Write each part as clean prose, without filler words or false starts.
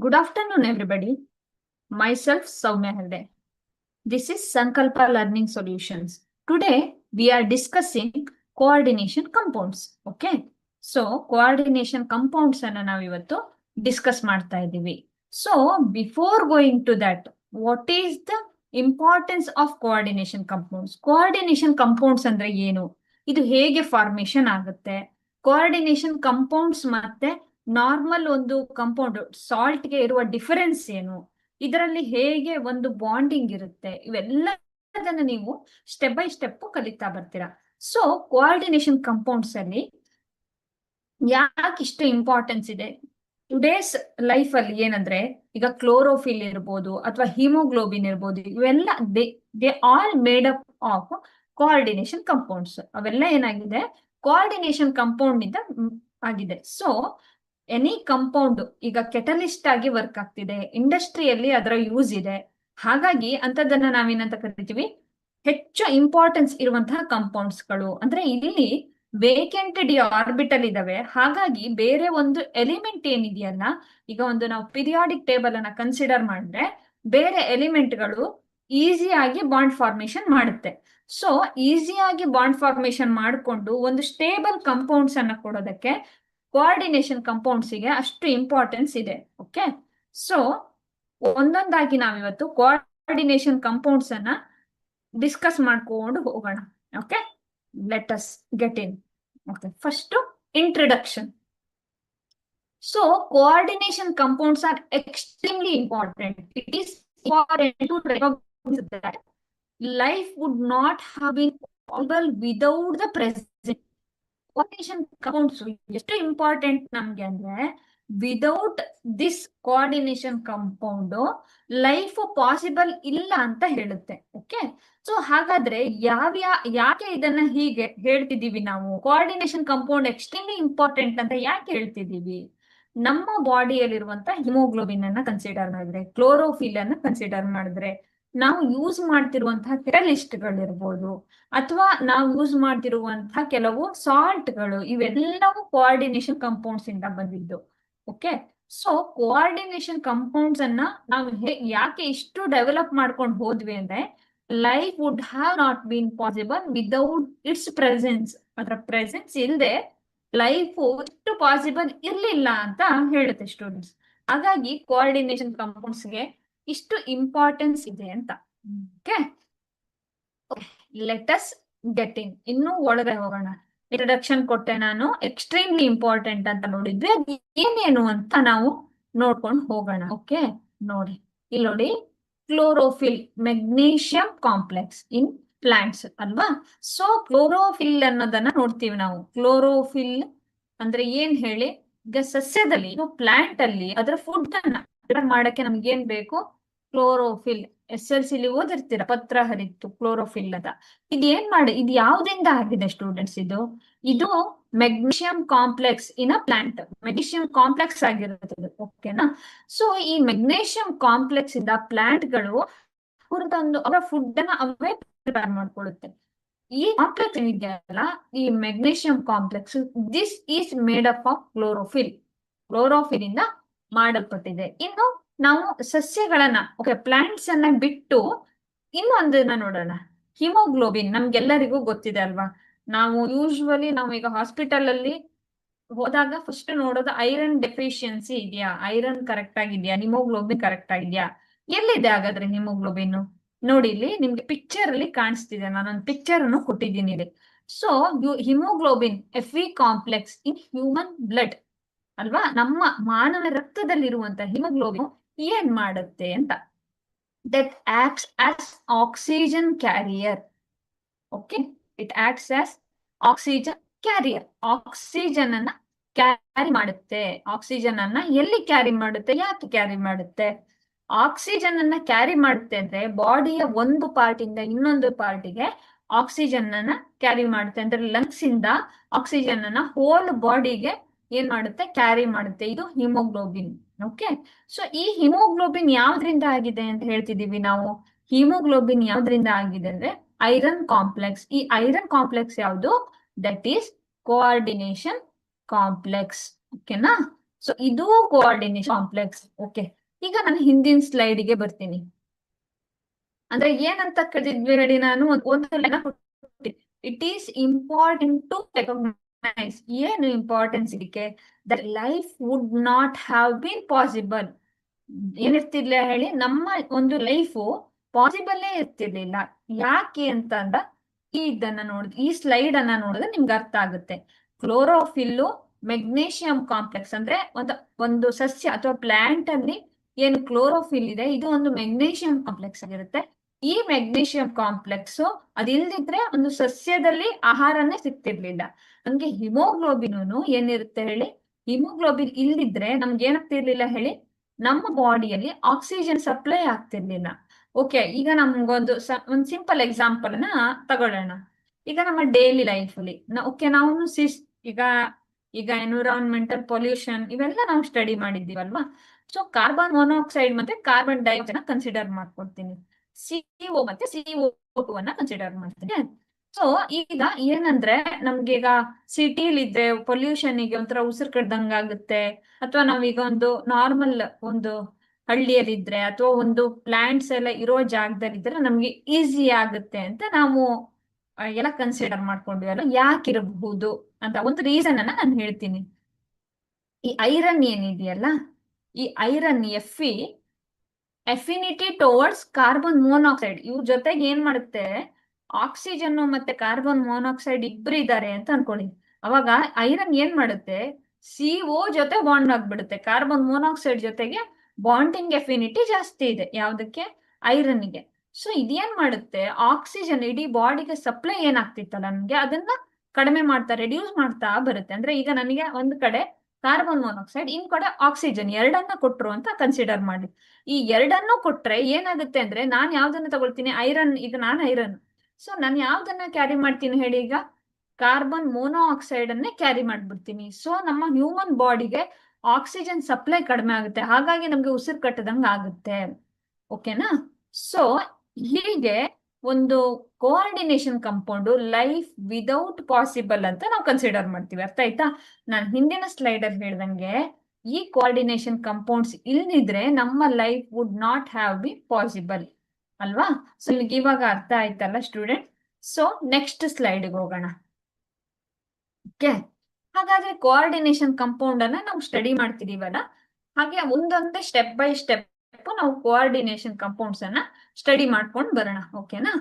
Good afternoon, everybody. Myself, Soumya Helde. This is Sankalpa Learning Solutions. Today, we are discussing coordination compounds. Okay. So, coordination compounds ಅನ್ನು ನಾವಿವತ್ತು discuss ಮಾಡ್ತಾ ಇದ್ದೀವಿ. So, before going to that, what is the importance of coordination compounds? Coordination compounds ಅಂದ್ರೆ ಏನು? ಇದು ಹೇಗೆ formation ಆಗುತ್ತೆ? Coordination compounds ಮತ್ತೆ ನಾರ್ಮಲ್ ಒಂದು ಕಂಪೌಂಡ್ ಸಾಲ್ಟ್ಗೆ ಇರುವ ಡಿಫರೆನ್ಸ್ ಏನು? ಇದರಲ್ಲಿ ಹೇಗೆ ಒಂದು ಬಾಂಡಿಂಗ್ ಇರುತ್ತೆ? ಇವೆಲ್ಲದನ್ನ ನೀವು ಸ್ಟೆಪ್ ಬೈ ಸ್ಟೆಪ್ ಕಲಿತಾ ಬರ್ತೀರಾ. ಸೊ ಕೋಆರ್ಡಿನೇಷನ್ ಕಂಪೌಂಡ್ಸ್ ಅಲ್ಲಿ ಯಾಕೆ ಇಷ್ಟು ಇಂಪಾರ್ಟೆನ್ಸ್ ಇದೆ? ಟುಡೇಸ್ ಲೈಫ್ ಅಲ್ಲಿ ಏನಂದ್ರೆ, ಈಗ ಕ್ಲೋರೋಫಿಲ್ ಇರ್ಬೋದು ಅಥವಾ ಹಿಮೋಗ್ಲೋಬಿನ್ ಇರ್ಬೋದು, ಇವೆಲ್ಲ they all made up of coordination compounds. ಅವೆಲ್ಲ ಏನಾಗಿದೆ? ಕೋಆರ್ಡಿನೇಷನ್ ಕಂಪೌಂಡ್ ನಿಂದ ಆಗಿದೆ. ಸೊ ಎನಿ ಕಂಪೌಂಡ್ ಈಗ ಕೆಟಲಿಸ್ಟ್ ಆಗಿ ವರ್ಕ್ ಆಗ್ತಿದೆ, ಇಂಡಸ್ಟ್ರಿಯಲ್ಲಿ ಅದರ ಯೂಸ್ ಇದೆ. ಹಾಗಾಗಿ ಅಂತದನ್ನ ನಾವೇನಂತ ಕರಿತೀವಿ? ಹೆಚ್ಚು ಇಂಪಾರ್ಟೆನ್ಸ್ ಇರುವಂತಹ ಕಂಪೌಂಡ್ಸ್ ಗಳು. ಅಂದ್ರೆ ಇಲ್ಲಿ ವೇಕೆಂಟ್ ಡಿ ಆರ್ಬಿಟಲ್ ಇದಾವೆ. ಹಾಗಾಗಿ ಬೇರೆ ಒಂದು ಎಲಿಮೆಂಟ್ ಏನಿದೆಯಲ್ಲ, ಈಗ ಒಂದು ನಾವು ಪಿರಿಯಾಡಿಕ್ ಟೇಬಲ್ ಅನ್ನ ಕನ್ಸಿಡರ್ ಮಾಡಿದ್ರೆ ಬೇರೆ ಎಲಿಮೆಂಟ್ಗಳು ಈಸಿಯಾಗಿ ಬಾಂಡ್ ಫಾರ್ಮೇಶನ್ ಮಾಡುತ್ತೆ. ಸೊ ಈಸಿಯಾಗಿ ಬಾಂಡ್ ಫಾರ್ಮೇಶನ್ ಮಾಡಿಕೊಂಡು ಒಂದು ಸ್ಟೇಬಲ್ ಕಂಪೌಂಡ್ಸ್ ಅನ್ನ ಕೊಡೋದಕ್ಕೆ ಕೋಆರ್ಡಿನೇಷನ್ ಕಂಪೌಂಡ್ಸ್ ಗೆ ಅಷ್ಟು ಇಂಪಾರ್ಟೆನ್ಸ್ ಇದೆ. ಓಕೆ. ಸೊ ಒಂದೊಂದಾಗಿ ನಾವಿವತ್ತು ಕೋಆರ್ಡಿನೇಷನ್ ಕಂಪೌಂಡ್ಸ್ ಅನ್ನ ಡಿಸ್ಕಸ್ ಮಾಡ್ಕೊಂಡು ಹೋಗೋಣ. Okay, let us get in. Okay, first introduction. So coordination compounds are extremely important. It is important to recognize that life would not have been possible without the present. Coordination compounds ಎಷ್ಟು important ನಮ್ಗೆ ಅಂದ್ರೆ, without this coordination compound life possible ಇಲ್ಲ ಅಂತ ಹೇಳುತ್ತೆ. Okay. So ಹಾಗಾದ್ರೆ ಯಾಕೆ ಇದನ್ನ ಹೀಗೆ ಹೇಳ್ತಿದೀವಿ ನಾವು? ಕೋಆರ್ಡಿನೇಷನ್ ಕಂಪೌಂಡ್ ಎಕ್ಸ್ಟ್ರೀಮ್ಲಿ ಇಂಪಾರ್ಟೆಂಟ್ ಅಂತ ಯಾಕೆ ಹೇಳ್ತಿದೀವಿ? ನಮ್ಮ ಬಾಡಿಯಲ್ಲಿರುವಂತ ಹಿಮೋಗ್ಲೋಬಿನ್ ಅನ್ನ ಕನ್ಸಿಡರ್ ಮಾಡಿದ್ರೆ, ಕ್ಲೋರೋಫಿಲ್ ಅನ್ನ ಕನ್ಸಿಡರ್ ಮಾಡಿದ್ರೆ, ನಾವು ಯೂಸ್ ಮಾಡ್ತಿರುವಂತಹ ಕೆಟಲಿಸ್ಟ್ ಗಳಿರ್ಬೋದು ಅಥವಾ ನಾವು ಯೂಸ್ ಮಾಡ್ತಿರುವಂತಹ ಕೆಲವು ಸಾಲ್ಟ್ ಗಳು, ಇವೆಲ್ಲವೂ ಕೋಆರ್ಡಿನೇಷನ್ ಕಂಪೌಂಡ್ಸ್ ಇಂದ ಬಂದಿದ್ದು. ಓಕೆ. ಸೊ ಕೋಆರ್ಡಿನೇಷನ್ ಕಂಪೌಂಡ್ಸ್ ಅನ್ನ ನಾವು ಯಾಕೆ ಇಷ್ಟು ಡೆವಲಪ್ ಮಾಡ್ಕೊಂಡು ಹೋದ್ವಿ ಅಂದ್ರೆ, life would have not been possible without it's presence. ಅದರ ಪ್ರೆಸೆನ್ಸ್ ಇಲ್ಲದೆ ಲೈಫ್ ಇಷ್ಟು ಪಾಸಿಬಲ್ ಇರ್ಲಿಲ್ಲ ಅಂತ ಹೇಳುತ್ತೆ ಸ್ಟೂಡೆಂಟ್ಸ್. ಹಾಗಾಗಿ ಕೋಆರ್ಡಿನೇಷನ್ ಕಂಪೌಂಡ್ಸ್ ಗೆ ಇಷ್ಟು ಇಂಪಾರ್ಟೆನ್ಸ್ ಇದೆ ಅಂತ. Okay, let us get in. ಇನ್ನು ಒಳಗೆ ಹೋಗೋಣ. ಇಂಟ್ರಡಕ್ಷನ್ ಕೊಟ್ಟೆ ನಾನು, ಎಕ್ಸ್ಟ್ರೀಮ್ಲಿ ಇಂಪಾರ್ಟೆಂಟ್ ಅಂತ ನೋಡಿದ್ವಿ. ಅದು ಏನೇನು ಅಂತ ನಾವು ನೋಡ್ಕೊಂಡು ಹೋಗೋಣ. ಓಕೆ, ನೋಡಿ ಇಲ್ಲಿ ನೋಡಿ, ಕ್ಲೋರೋಫಿಲ್ ಮೆಗ್ನೀಷಿಯಂ ಕಾಂಪ್ಲೆಕ್ಸ್ ಇನ್ ಪ್ಲಾಂಟ್ಸ್ ಅಲ್ವಾ? ಸೊ ಕ್ಲೋರೋಫಿಲ್ ಅನ್ನೋದನ್ನ ನೋಡ್ತೀವಿ ನಾವು. ಕ್ಲೋರೋಫಿಲ್ ಅಂದ್ರೆ ಏನ್ ಹೇಳಿ? ಈಗ ಸಸ್ಯದಲ್ಲಿ, ಪ್ಲಾಂಟ್ ಅಲ್ಲಿ ಅದರ ಫುಡ್ ಅನ್ನ ಮಾಡಕ್ಕೆ ನಮ್ಗೆ ಏನ್ ಬೇಕು? ಕ್ಲೋರೋಫಿಲ್. SLC ಓದಿರ್ತೀರ, ಪತ್ರ ಹರಿತ್ತು ಕ್ಲೋರೋಫಿಲ್ ಅಂತ. ಇದು ಯಾವ್ದ್ರಿಂದ ಆಗಿದೆ ಸ್ಟೂಡೆಂಟ್ಸ್? ಇದು ಮೆಗ್ನೀಷಿಯಂ ಕಾಂಪ್ಲೆಕ್ಸ್ ಇನ್ ಅ ಪ್ಲಾಂಟ್. ಮೆಗ್ನೀಷಿಯಂ ಕಾಂಪ್ಲೆಕ್ಸ್ ಆಗಿರುತ್ತೆ. ಓಕೆನಾ? ಸೊ ಈ ಮೆಗ್ನೀಷಿಯಂ ಕಾಂಪ್ಲೆಕ್ಸ್ ಇಂದ ಪ್ಲಾಂಟ್ ಗಳು ಅವರ ಫುಡ್ ಅನ್ನ ಅವೇ ಪ್ರಿಪೇರ್ ಮಾಡ್ಕೊಳ್ಳುತ್ತೆ. ಈ ಕಾಂಪ್ಲೆಕ್ಸ್ ಏನಿದೆಯಲ್ಲ, ಈ magnesium complex, this is made up of chlorophyll. Chlorophyll ಇಂದ ಮಾಡಲ್ಪಟ್ಟಿದೆ. ಇನ್ನು ನಾವು ಸಸ್ಯಗಳನ್ನ, ಓಕೆ, ಪ್ಲಾಂಟ್ಸ್ ಅನ್ನ ಬಿಟ್ಟು ಇನ್ನೊಂದನ್ನ ನೋಡೋಣ. ಹಿಮೋಗ್ಲೋಬಿನ್ ನಮ್ಗೆಲ್ಲರಿಗೂ ಗೊತ್ತಿದೆ ಅಲ್ವಾ? ನಾವು ಯೂಶುವಲಿ ನಾವು ಈಗ ಹಾಸ್ಪಿಟಲ್ ಅಲ್ಲಿ ಹೋದಾಗ ಫಸ್ಟ್ ನೋಡೋದು ಐರನ್ ಡೆಫಿಷಿಯನ್ಸಿ ಇದೆಯಾ, ಐರನ್ ಕರೆಕ್ಟ್ ಆಗಿದ್ಯಾ, ಹಿಮೋಗ್ಲೋಬಿನ್ ಕರೆಕ್ಟ್ ಆಗಿದ್ಯಾ. ಎಲ್ಲಿದೆ ಹಾಗಾದ್ರೆ ಹಿಮೋಗ್ಲೋಬಿನ್? ನೋಡಿ ಇಲ್ಲಿ ನಿಮ್ಗೆ ಪಿಕ್ಚರ್ ಅಲ್ಲಿ ಕಾಣಿಸ್ತಿದೆ. ನಾನೊಂದು ಪಿಕ್ಚರ್ ಅನ್ನು ಕೊಟ್ಟಿದ್ದೀನಿ ಇಲ್ಲಿ. So haemoglobin Fe complex in human blood ಅಲ್ವಾ? ನಮ್ಮ ಮಾನವ ರಕ್ತದಲ್ಲಿರುವಂತ ಹಿಮೋಗ್ಲೋಬಿನ್ ಏನ್ ಮಾಡುತ್ತೆ ಅಂತ? That acts as oxygen carrier. Okay, it acts as oxygen carrier. Oxygen ಅನ್ನ ಕ್ಯಾರಿ ಮಾಡುತ್ತೆ. ಆಕ್ಸಿಜನ್ ಅನ್ನ ಎಲ್ಲಿ ಕ್ಯಾರಿ ಮಾಡುತ್ತೆ? ಯಾಕೆ ಕ್ಯಾರಿ ಮಾಡುತ್ತೆ? ಆಕ್ಸಿಜನ್ ಅನ್ನ ಕ್ಯಾರಿ ಮಾಡುತ್ತೆ ಅಂದ್ರೆ ಬಾಡಿಯ ಒಂದು ಪಾರ್ಟ್ ಇಂದ ಇನ್ನೊಂದು ಪಾರ್ಟಿಗೆ ಆಕ್ಸಿಜನ್ ಅನ್ನ ಕ್ಯಾರಿ ಮಾಡುತ್ತೆ. ಅಂದ್ರೆ ಲಂಗ್ಸ್ ಇಂದ ಆಕ್ಸಿಜನ್ ಅನ್ನ ಹೋಲ್ ಬಾಡಿಗೆ ಏನ್ ಮಾಡುತ್ತೆ? ಕ್ಯಾರಿ ಮಾಡುತ್ತೆ. ಇದು ಹಿಮೋಗ್ಲೋಬಿನ್. ಓಕೆ. ಸೊ ಈ ಹಿಮೋಗ್ಲೋಬಿನ್ ಯಾವ್ದ್ರಿಂದ ಆಗಿದೆ ಅಂತ ಹೇಳ್ತಿದೀವಿ ನಾವು? ಹಿಮೋಗ್ಲೋಬಿನ್ ಯಾವ್ದ್ರಿಂದ ಆಗಿದೆ ಅಂದ್ರೆ ಐರನ್ ಕಾಂಪ್ಲೆಕ್ಸ್. ಈ ಐರನ್ ಕಾಂಪ್ಲೆಕ್ಸ್ ಯಾವುದು? That is coordination complex. ಓಕೆನಾ? ಸೊ ಇದು ಕೋಆರ್ಡಿನೇಷನ್ ಕಾಂಪ್ಲೆಕ್ಸ್. ಓಕೆ, ಈಗ ನಾನು ಹಿಂದಿನ ಸ್ಲೈಡ್ಗೆ ಬರ್ತೀನಿ. ಅಂದ್ರೆ ಏನಂತ ಕರೆದಿದ್ವಿ ನೋಡಿ, ನಾನು ಒಂದು ಲೈನ್ ಕೊಟ್ಟಿದ್ದೆ. It is important to recognise. ಏನು ಇಂಪಾರ್ಟೆನ್ಸ್ ಇದಕ್ಕೆ? That life would not have been possible. ಏನಿರ್ತಿರ್ಲಿಲ್ಲ ಹೇಳಿ, ನಮ್ಮ ಒಂದು ಲೈಫು ಪಾಸಿಬಲ್ಲೇ ಇರ್ತಿರ್ಲಿಲ್ಲ. ಯಾಕೆ ಅಂತಂದ ಇದನ್ನ ನೋಡಿದ್ರೆ, ಈ ಸ್ಲೈಡ್ ಅನ್ನ ನೋಡಿದ್ರೆ ನಿಮ್ಗೆ ಅರ್ಥ ಆಗುತ್ತೆ. ಕ್ಲೋರೋಫಿಲ್ಲು ಮೆಗ್ನೀಷಿಯಂ ಕಾಂಪ್ಲೆಕ್ಸ್ ಅಂದ್ರೆ ಒಂದು ಸಸ್ಯ ಅಥವಾ ಪ್ಲಾಂಟ್ ಅಲ್ಲಿ ಏನು ಕ್ಲೋರೋಫಿಲ್ ಇದೆ, ಇದು ಒಂದು ಮೆಗ್ನೀಷಿಯಂ ಕಾಂಪ್ಲೆಕ್ಸ್ ಆಗಿರುತ್ತೆ. ಈ ಮೆಗ್ನೀಷಿಯಂ ಕಾಂಪ್ಲೆಕ್ಸ್ ಅದಿಲ್ದಿದ್ರೆ ಒಂದು ಸಸ್ಯದಲ್ಲಿ ಆಹಾರನೇ ಸಿಗ್ತಿರ್ಲಿಲ್ಲ. ನಮ್ಗೆ ಹಿಮೋಗ್ಲೋಬಿನ್ ಏನಿರುತ್ತೆ ಹೇಳಿ, ಹಿಮೋಗ್ಲೋಬಿನ್ ಇಲ್ದಿದ್ರೆ ನಮ್ಗೆ ಏನಾಗ್ತಿರ್ಲಿಲ್ಲ ಹೇಳಿ, ನಮ್ಮ ಬಾಡಿಯಲ್ಲಿ ಆಕ್ಸಿಜನ್ ಸಪ್ಲೈ ಆಗ್ತಿರ್ಲಿಲ್ಲ. ಓಕೆ, ಈಗ ನಮ್ಗೊಂದು ಒಂದು ಸಿಂಪಲ್ ಎಕ್ಸಾಂಪಲ್ ನ ತಗೊಳ್ಳೋಣ. ಈಗ ನಮ್ಮ ಡೈಲಿ ಲೈಫ್ ಅಲ್ಲಿ ನಾವು ಈಗ ಎನ್ವಿರಾನ್ಮೆಂಟಲ್ ಪೊಲ್ಯೂಷನ್ ಇವೆಲ್ಲ ನಾವು ಸ್ಟಡಿ ಮಾಡಿದ್ದೀವಲ್ವಾ. ಸೊ ಕಾರ್ಬನ್ ಮೊನಾಕ್ಸೈಡ್ ಮತ್ತೆ ಕಾರ್ಬನ್ ಡೈಆಕ್ಸೈಡ್ ಕನ್ಸಿಡರ್ ಮಾಡ್ಕೊಡ್ತೀನಿ. CO ಮತ್ತೆ CO2 ಅನ್ನ ಕನ್ಸಿಡರ್ ಮಾಡ್ತೀನಿ. ಸೊ ಈಗ ಏನಂದ್ರೆ ನಮ್ಗೆ ಈಗ ಸಿಟಿಲಿ ಇದ್ರೆ ಪೊಲ್ಯೂಷನ್ ಗೆ ಒಂಥರ ಉಸಿರು ಕಡ್ದಂಗ ಆಗುತ್ತೆ, ಅಥವಾ ನಾವೀಗ ಒಂದು ನಾರ್ಮಲ್ ಒಂದು ಹಳ್ಳಿಯಲ್ಲಿ ಇದ್ರೆ ಅಥವಾ ಒಂದು ಪ್ಲಾಂಟ್ಸ್ ಎಲ್ಲ ಇರೋ ಜಾಗದಲ್ಲಿ ಇದ್ರೆ ನಮ್ಗೆ ಈಸಿ ಆಗುತ್ತೆ ಅಂತ ನಾವು ಎಲ್ಲ ಕನ್ಸಿಡರ್ ಮಾಡ್ಕೊಂಡ್ವಿ. ಯಾಕಿರಬಹುದು ಅಂತ ಒಂದು ರೀಸನ್ ಅನ್ನ ನಾನು ಹೇಳ್ತೀನಿ. ಈ ಐರನ್ ಏನಿದೆಯಲ್ಲ, ಈ iron affinity towards carbon monoxide, ಇವ್ರ ಜೊತೆಗೆ ಏನ್ ಮಾಡುತ್ತೆ, ಆಕ್ಸಿಜನ್ ಮತ್ತೆ ಕಾರ್ಬನ್ ಮೊನಾಕ್ಸೈಡ್ ಇಬ್ರು ಇದ್ದಾರೆ ಅಂತ ಅನ್ಕೊಳ್ಳಿ. ಅವಾಗ ಐರನ್ ಏನ್ ಮಾಡುತ್ತೆ, CO ಜೊತೆ ಬಾಂಡ್ ಆಗ್ಬಿಡುತ್ತೆ. ಕಾರ್ಬನ್ ಮೊನಾಕ್ಸೈಡ್ ಜೊತೆಗೆ ಬಾಂಡಿಂಗ್ ಅಫಿನಿಟಿ ಜಾಸ್ತಿ ಇದೆ. ಯಾವ್ದಕ್ಕೆ? ಐರನ್ಗೆ. ಸೊ ಇದೇನ್ ಮಾಡುತ್ತೆ, ಆಕ್ಸಿಜನ್ ಇಡೀ ಬಾಡಿಗೆ ಸಪ್ಲೈ ಏನಾಗ್ತಿತ್ತಲ್ಲ ನನ್ಗೆ, ಅದನ್ನ ಕಡಿಮೆ ಮಾಡ್ತಾ ರೆಡ್ಯೂಸ್ ಮಾಡ್ತಾ ಬರುತ್ತೆ. ಅಂದ್ರೆ ಈಗ ನನಗೆ ಒಂದ್ ಕಡೆ ಕಾರ್ಬನ್ ಮೊನಾಕ್ಸೈಡ್, ಇನ್ ಕಡೆ ಆಕ್ಸಿಜನ್ ಎರಡನ್ನ ಕೊಟ್ರು ಅಂತ ಕನ್ಸಿಡರ್ ಮಾಡಿ. ಈ ಎರಡನ್ನು ಕೊಟ್ರೆ ಏನಾಗುತ್ತೆ ಅಂದ್ರೆ, ನಾನ್ ಯಾವ್ದನ್ನ ತಗೊಳ್ತೀನಿ, ಐರನ್. ಈಗ ನಾನು ಐರನ್, ಸೊ ನಾನು ಯಾವ್ದನ್ನ ಕ್ಯಾರಿ ಮಾಡ್ತೀನಿ ಹೇಳಿ, ಈಗ ಕಾರ್ಬನ್ ಮೊನಾಕ್ಸೈಡ್ ಅನ್ನೇ ಕ್ಯಾರಿ ಮಾಡ್ಬಿಡ್ತೀನಿ. ಸೊ ನಮ್ಮ ಹ್ಯೂಮನ್ ಬಾಡಿಗೆ ಆಕ್ಸಿಜನ್ ಸಪ್ಲೈ ಕಡಿಮೆ ಆಗುತ್ತೆ, ಹಾಗಾಗಿ ನಮ್ಗೆ ಉಸಿರು ಕಟ್ಟದಂಗ ಆಗುತ್ತೆ. ಓಕೆನಾ? ಸೊ ಹೀಗೆ ಒಂದು coordination compound life without possible ಅಂತ ನಾವು ಕನ್ಸಿಡರ್ ಮಾಡ್ತೀವಿ. ಅರ್ಥ ಆಯ್ತಾ? ನಾನು ಹಿಂದಿನ ಸ್ಲೈಡ್ ಅಲ್ಲಿ ಹೇಳ್ದಂಗೆ ಈ ಕೋಆರ್ಡಿನೇಷನ್ ಕಂಪೌಂಡ್ಸ್ ಇಲ್ದಿದ್ರೆ ನಮ್ಮ life would not have be possible ಅಲ್ವಾ? ಸೊ ನಿಮ್ಗೆ ಇವಾಗ ಅರ್ಥ ಆಯ್ತಲ್ಲ ಸ್ಟೂಡೆಂಟ್? ಸೊ ನೆಕ್ಸ್ಟ್ ಸ್ಲೈಡ್ಗೆ ಹೋಗೋಣ. ಓಕೆ, ಹಾಗಾದ್ರೆ ಕೋಆರ್ಡಿನೇಷನ್ ಕಂಪೌಂಡ್ ಅನ್ನ ನಾವು ಸ್ಟಡಿ ಮಾಡ್ತಿದೀವಲ್ಲ, ಹಾಗೆ ಒಂದೊಂದೇ ಸ್ಟೆಪ್ ಬೈ ಸ್ಟೆಪ್ ನಾವು ಕೋಆರ್ಡಿನೇಷನ್ ಕಂಪೌಂಡ್ಸ್ ಅನ್ನ ಸ್ಟಡಿ ಮಾಡ್ಕೊಂಡು ಬರೋಣ. ಓಕೆನಾ?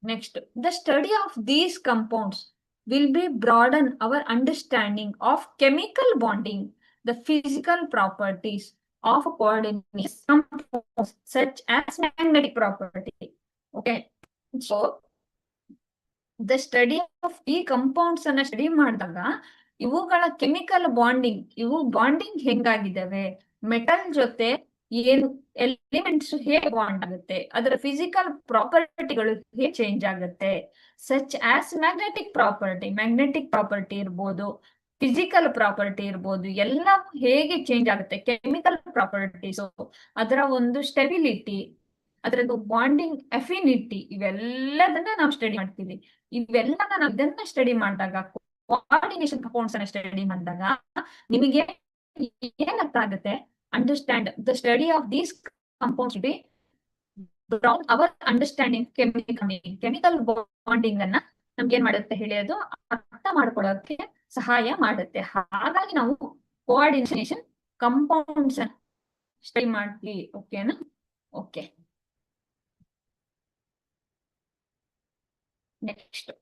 Next, the study of these compounds will be broaden our understanding of chemical bonding, the physical properties of coordination compounds such as magnetic property. Okay, so the study of ಈ compounds ಅನ್ನ study ಮಾಡಿದಾಗ ಇವುಗಳ chemical bonding, ಇವು bonding ಹೆಂಗಾಗಿದ್ದಾವೆ, metal ಜೊತೆ ಏನು elements ಹೇಗೆ bond ಆಗುತ್ತೆ, ಅದರ ಫಿಸಿಕಲ್ ಪ್ರಾಪರ್ಟಿಗಳು ಹೇಗೆ ಚೇಂಜ್ ಆಗುತ್ತೆ, ಸಚ್ ಆಸ್ ಮ್ಯಾಗ್ನೆಟಿಕ್ ಪ್ರಾಪರ್ಟಿ ಇರ್ಬೋದು, ಫಿಸಿಕಲ್ ಪ್ರಾಪರ್ಟಿ ಇರ್ಬೋದು, ಎಲ್ಲ ಹೇಗೆ ಚೇಂಜ್ ಆಗುತ್ತೆ, ಕೆಮಿಕಲ್ ಪ್ರಾಪರ್ಟೀಸ್, ಅದರ ಒಂದು ಸ್ಟೆಬಿಲಿಟಿ, ಅದರದ್ದು ಬಾಂಡಿಂಗ್ ಅಫಿನಿಟಿ, ಇವೆಲ್ಲದನ್ನ ನಾವು ಸ್ಟಡಿ ಮಾಡ್ತೀವಿ. ಇವೆಲ್ಲ ನಾವು ಇದನ್ನ ಸ್ಟಡಿ ಮಾಡಿದಾಗ, ಕೋಆರ್ಡಿನೇಷನ್ ಕಂಪೌಂಡ್ಸ್ ಅನ್ನ ಸ್ಟಡಿ ಮಾಡಿದಾಗ ನಿಮಗೆ ಏನರ್ಥ ಆಗುತ್ತೆ, understand the study of these compounds be broaden our understanding chemical bonding ಅನ್ನ ನಮ್ಗೆ ಏನ್ ಮಾಡುತ್ತೆ ಹೇಳಿ, ಅದು ಅರ್ಥ ಮಾಡ್ಕೊಳ್ಳೋಕೆ ಸಹಾಯ ಮಾಡುತ್ತೆ. ಹಾಗಾಗಿ ನಾವು ಕೋಆರ್ಡಿನೇಷನ್ ಕಂಪೌಂಡ್ಸ್ ಸ್ಟಡಿ ಮಾಡ್ತೀವಿ. ಓಕೆನಾ? Okay, next